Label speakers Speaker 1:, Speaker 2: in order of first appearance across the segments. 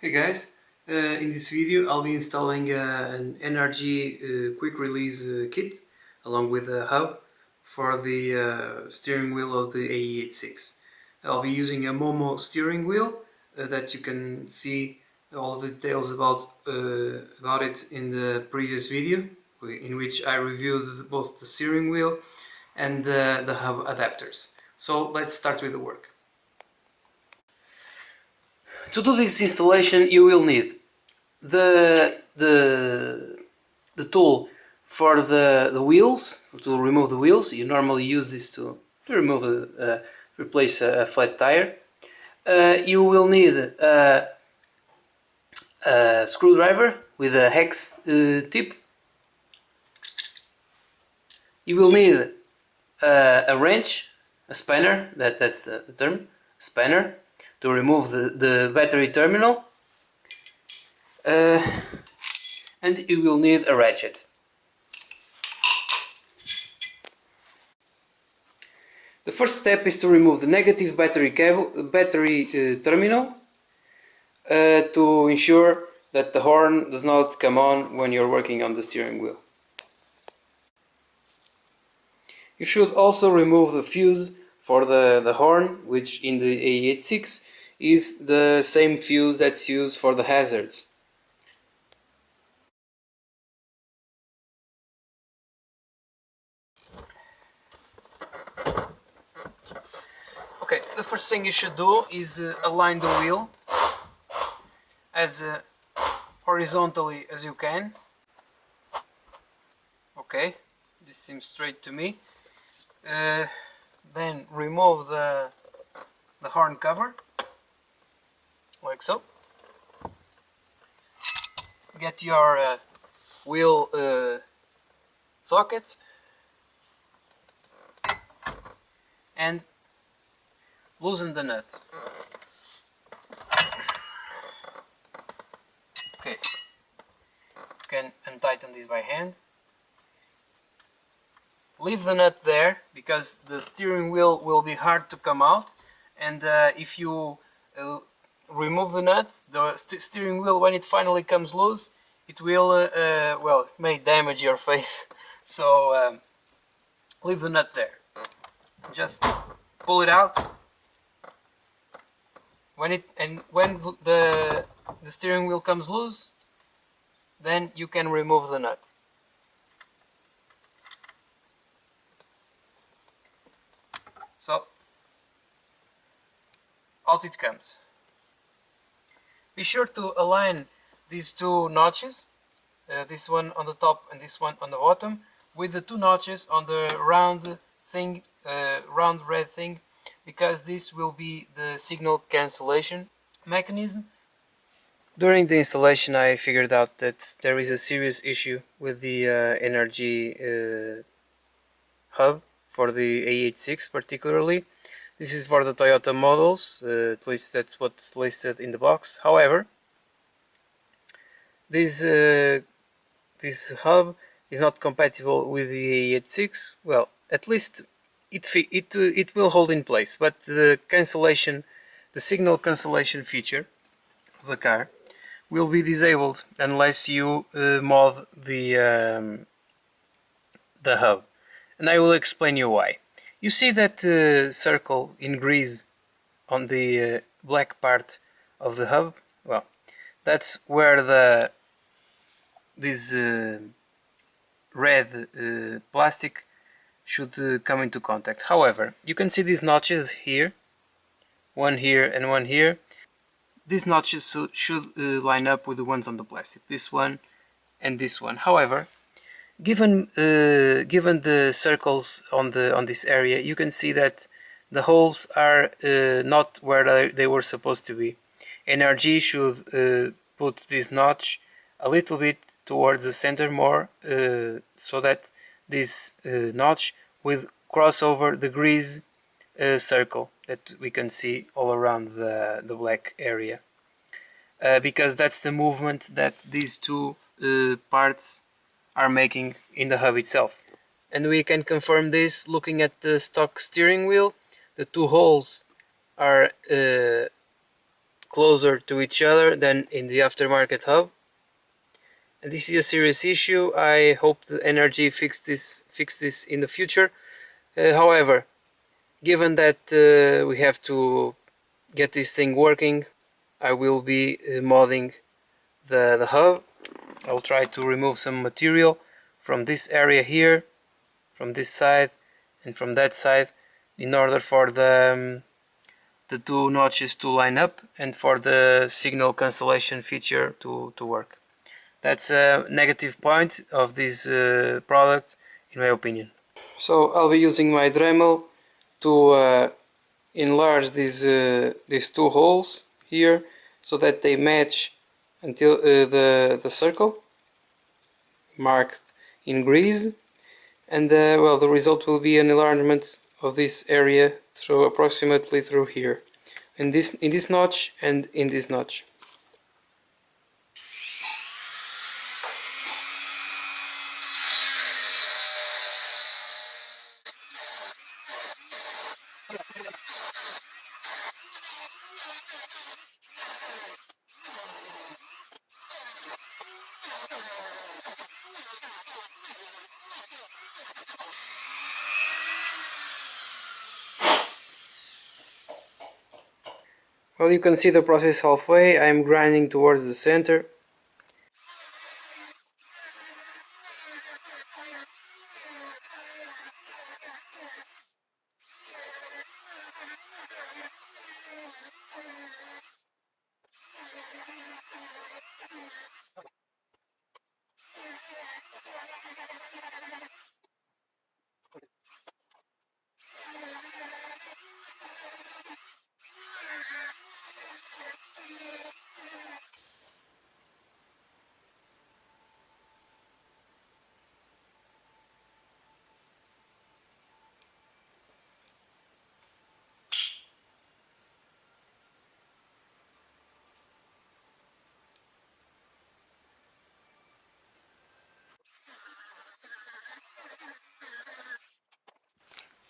Speaker 1: Hey guys, in this video I'll be installing an NRG quick release kit along with a hub for the steering wheel of the AE86. I'll be using a Momo steering wheel that you can see all the details about it in the previous video, in which I reviewed both the steering wheel and the hub adapters. So let's start with the work. To do this installation you will need the tool for the wheels, to remove the wheels. You normally use this to replace a flat tire. You will need a screwdriver with a hex tip. You will need a wrench, a spanner, that's the term, spanner, to remove the battery terminal. And you will need a ratchet. The first step is to remove the negative battery terminal to ensure that the horn does not come on when you're working on the steering wheel. You should also remove the fuse for the horn, which in the AE86 is the same fuse that's used for the hazards. Okay, the first thing you should do is align the wheel as horizontally as you can. Okay, this seems straight to me. Then remove the horn cover, like so. Get your wheel socket and loosen the nut. Okay, you can untighten this by hand. Leave the nut there because the steering wheel will be hard to come out, and if you remove the nut, the steering wheel, when it finally comes loose, it will well, it may damage your face. So leave the nut there. Just pull it out. When the steering wheel comes loose, then you can remove the nut. So out it comes. Be sure to align these two notches, this one on the top and this one on the bottom, with the two notches on the round thing, round red thing, because this will be the signal cancellation mechanism. During the installation I figured out that there is a serious issue with the NRG hub for the AE86 particularly. This is for the Toyota models, at least that's what's listed in the box. However, this hub is not compatible with the AE86. Well, at least it will hold in place, but the signal cancellation feature of the car will be disabled unless you mod the hub, and I will explain you why. You see that circle in grease on the black part of the hub? Well, that's where this red plastic should come into contact. However, you can see these notches here, one here and one here. These notches should line up with the ones on the plastic, this one and this one. However, given the circles on this area, you can see that the holes are not where they were supposed to be. NRG should put this notch a little bit towards the center more, so that this notch will cross over the grease circle that we can see all around the black area, because that's the movement that these two parts are making in the hub itself. And we can confirm this looking at the stock steering wheel. The two holes are closer to each other than in the aftermarket hub. And this is a serious issue. I hope the NRG fix this in the future. However, given that we have to get this thing working, I will be modding the hub. I will try to remove some material from this area here, from this side and from that side, in order for the two notches to line up and for the signal cancellation feature to work. That's a negative point of this product, in my opinion. So I'll be using my Dremel to enlarge these two holes here so that they match until the circle marked in grease, and well, the result will be an enlargement of this area through approximately through here, in this notch and in this notch. Well, you can see the process halfway. I am grinding towards the center.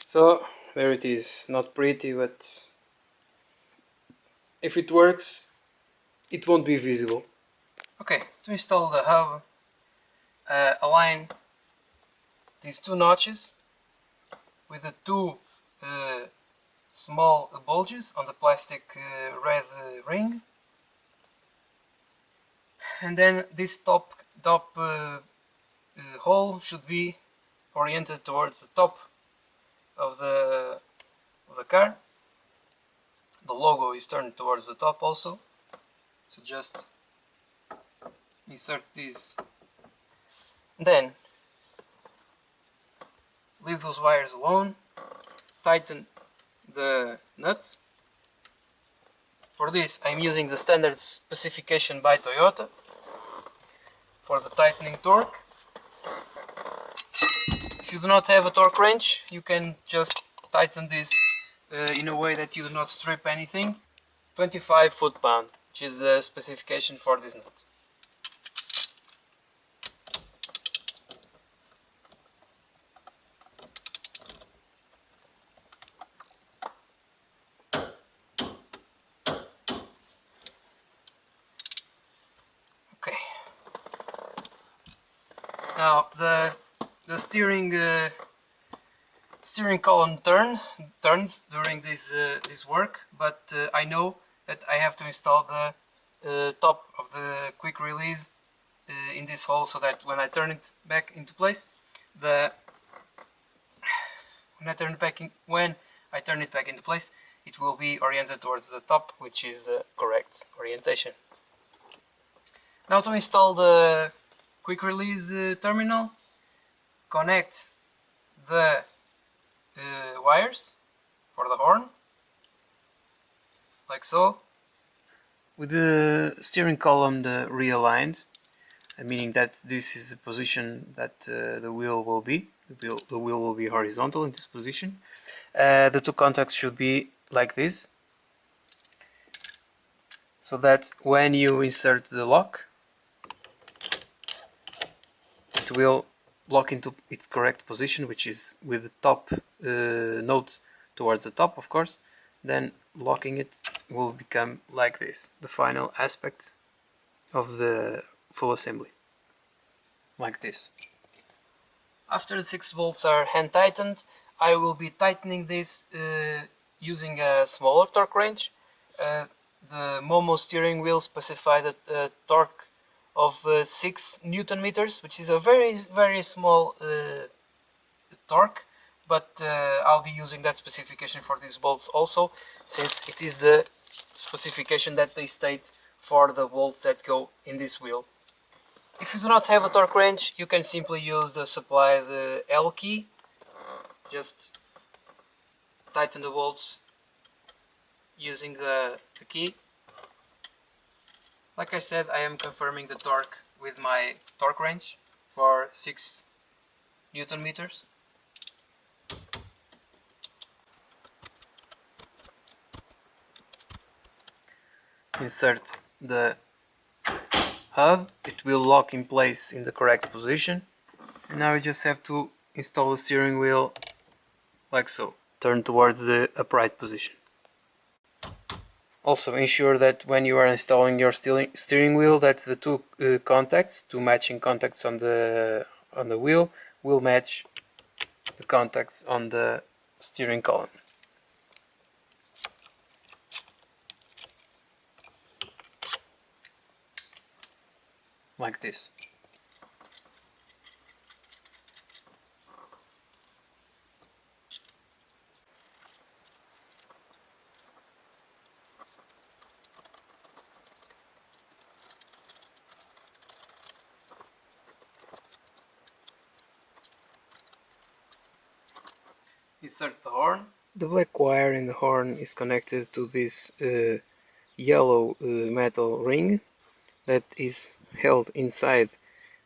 Speaker 1: So there it is. Not pretty, but if it works, it won't be visible. Okay, to install the hub, align these two notches with the two small bulges on the plastic red ring, and then this top hole should be oriented towards the top of the car. The logo is turned towards the top also, so just insert this, then leave those wires alone, tighten the nut. For this I'm using the standard specification by Toyota for the tightening torque. If you do not have a torque wrench, you can just tighten this in a way that you do not strip anything. 25 foot-pound, which is the specification for this nut. Okay. Now the steering column turned during this work, but I know that I have to install the top of the quick release in this hole, so that when I turn it back into place, when I turn it back into place, it will be oriented towards the top, which is the correct orientation. Now to install the quick release terminal, connect the wires for the horn, like so. With the steering column realigned, meaning that this is the position that the wheel will be. The wheel will be horizontal in this position. The two contacts should be like this, so that when you insert the lock, it will lock into its correct position, which is with the top nodes towards the top, of course. Then locking it will become like this, the final aspect of the full assembly, like this. After the 6 bolts are hand tightened, I will be tightening this using a smaller torque wrench. The Momo steering wheel specified a torque of 6 Newton meters, which is a very small torque, but I'll be using that specification for these bolts also, since it is the specification that they state for the bolts that go in this wheel. If you do not have a torque wrench, you can simply use the supplied L key. Just tighten the bolts using the key. Like I said, I am confirming the torque with my torque wrench for 6 Newton meters. Insert the hub, it will lock in place in the correct position, and now we just have to install the steering wheel like so, turn towards the upright position. Also ensure that when you are installing your steering wheel that the two matching contacts on the wheel will match the contacts on the steering column. Like this. Insert the horn. The black wire in the horn is connected to this yellow metal ring that is held inside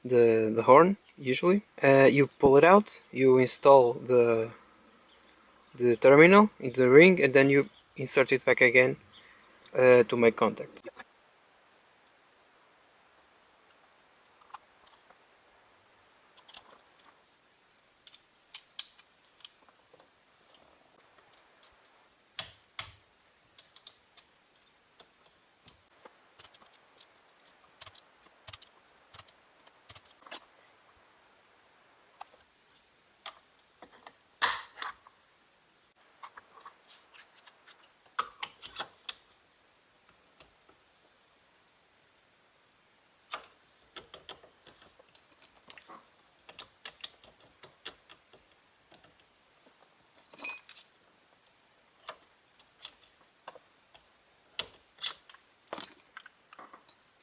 Speaker 1: the horn usually. You pull it out, you install the terminal into the ring, and then you insert it back again to make contact.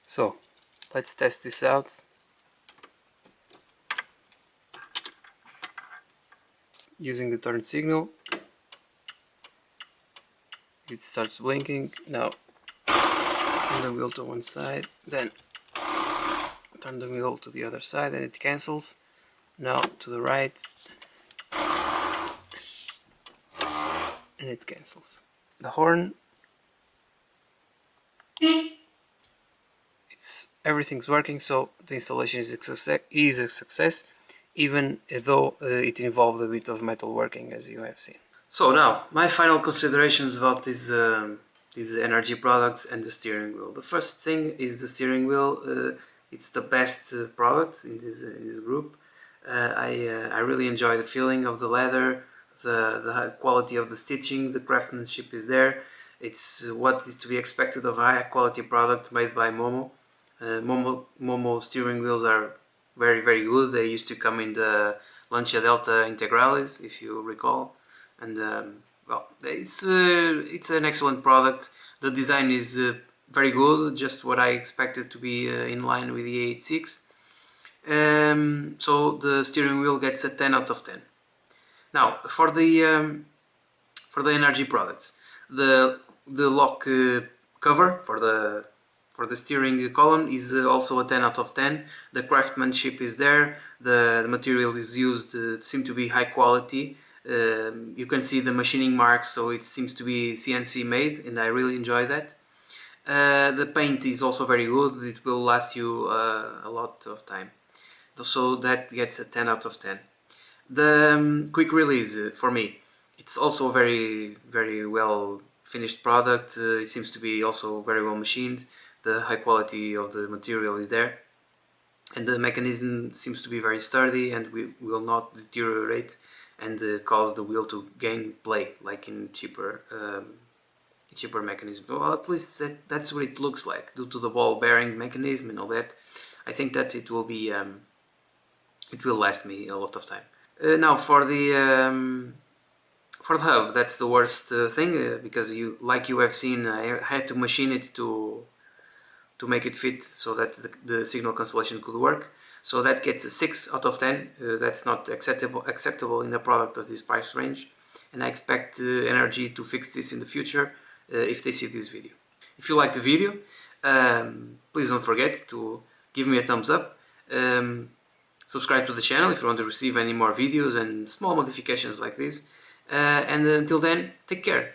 Speaker 1: So let's test this out using the turn signal. It starts blinking. Now turn the wheel to one side, then turn the wheel to the other side and it cancels. Now to the right and it cancels. The horn, everything's working, so the installation is a success, even though it involved a bit of metal working, as you have seen. So now, my final considerations about these NRG products and the steering wheel. The first thing is the steering wheel. It's the best product in this group. I really enjoy the feeling of the leather, the quality of the stitching, the craftsmanship is there. It's what is to be expected of a high quality product made by Momo. Momo steering wheels are very good. They used to come in the Lancia Delta Integrales, if you recall, and well, it's an excellent product. The design is very good, just what I expected to be in line with the AE86. So the steering wheel gets a 10 out of 10. Now for the NRG products, the lock cover for the steering column is also a 10 out of 10. The craftsmanship is there, the material is used seem to be high quality. You can see the machining marks, so it seems to be CNC made, and I really enjoy that. The paint is also very good, it will last you a lot of time, so that gets a 10 out of 10. The quick release for me, it's also very well finished product. It seems to be also very well machined. The high quality of the material is there, and the mechanism seems to be very sturdy and will not deteriorate and cause the wheel to gain play like in cheaper mechanisms. Well, at least that's what it looks like due to the ball bearing mechanism and all that. I think that it will be it will last me a lot of time. Now for the hub, that's the worst thing because like you have seen, I had to machine it to make it fit so that the signal cancellation could work. So that gets a 6 out of 10. That's not acceptable in a product of this price range, and I expect NRG to fix this in the future if they see this video. If you like the video, please don't forget to give me a thumbs up. Subscribe to the channel if you want to receive any more videos and small modifications like this. And until then, take care.